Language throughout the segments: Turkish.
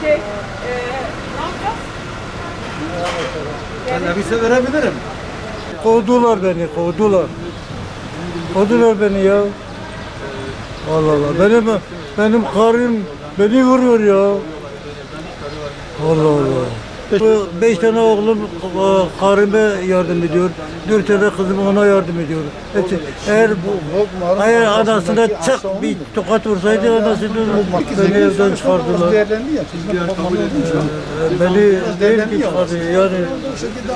Ne yapacağız? Ben nefise verebilirim. Kovdular beni, kovdular. Kovdular beni ya. Allah Allah. Benim karım beni vuruyor ya. Allah Allah. 5 tane oğlum karıma yardım ediyor. 4 tane kızım ona yardım ediyor. Eğer anasına çak bir tokat vursaydı anasını beni evden çıkardılar. Beni değil ki çıkardı. Yani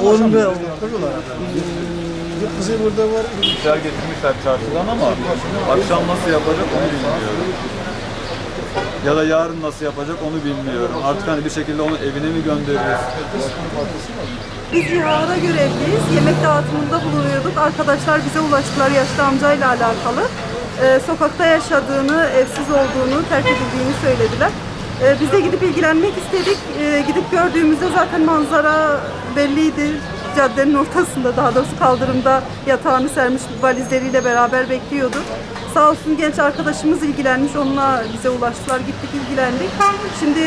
onu da Kızı burada var. Güzel getirmişler çarşıdan ama akşam nasıl yapacak onu bilmiyorum. Ya da yarın nasıl yapacak onu bilmiyorum. Artık hani bir şekilde onu evine mi göndeririz? Biz İHA'da görevliyiz. Yemek dağıtımında bulunuyorduk. Arkadaşlar bize ulaştılar yaşlı amcayla alakalı. Sokakta yaşadığını, evsiz olduğunu, terk edildiğini söylediler. Biz de gidip ilgilenmek istedik. Gidip gördüğümüzde zaten manzara belliydi. Caddenin ortasında, daha doğrusu kaldırımda yatağını sermiş valizleriyle beraber bekliyordu. Sağ olsun genç arkadaşımız ilgilenmiş, onunla bize ulaştılar, gittik ilgilendik. Şimdi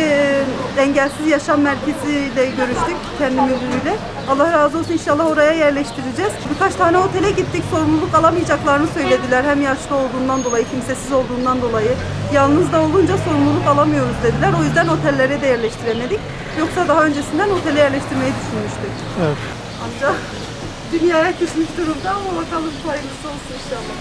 Engelsiz Yaşam Merkezi ile görüştük, kendi müdürüyle. Allah razı olsun, inşallah oraya yerleştireceğiz. Birkaç tane otele gittik, sorumluluk alamayacaklarını söylediler. Hem yaşlı olduğundan dolayı, kimsesiz olduğundan dolayı. Yalnız da olunca sorumluluk alamıyoruz dediler. O yüzden otellere de yerleştiremedik. Yoksa daha öncesinden otele yerleştirmeyi düşünmüştük. evet. Amca dünyaya küsmüş durumda ama bakalım hayırlısı olsun inşallah.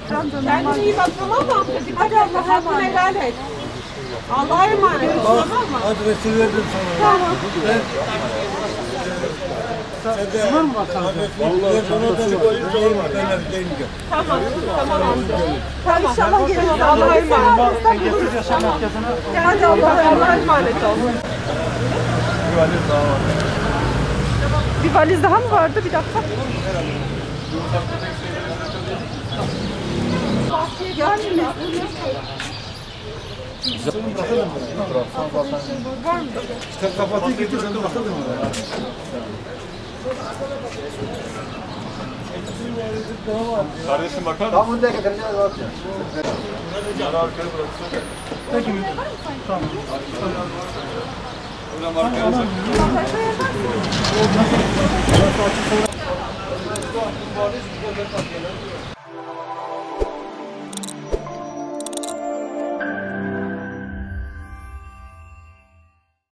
Kendine iyi bak, tamam mı amca? Dikkat et, hakkını helal et. Allah'a emanet ol, tamam mı? Adresi verdim sana. Tamam. Tamam mı bakalım? Tamam, tamam amca. Tamam. İnşallah geliriz. Allah'a emanet ol. Hadi Allah'a emanet ol. Bir valiz daha var. Bir valiz daha mı vardı? Bir dakika. İşte kapatayım getir sen bırakalım mı? Kardeşim bakar mısın? Tamam bunu da getir. Bunları arkaya bıraksana. Peki. Tamam. Hocam arkaya bırak.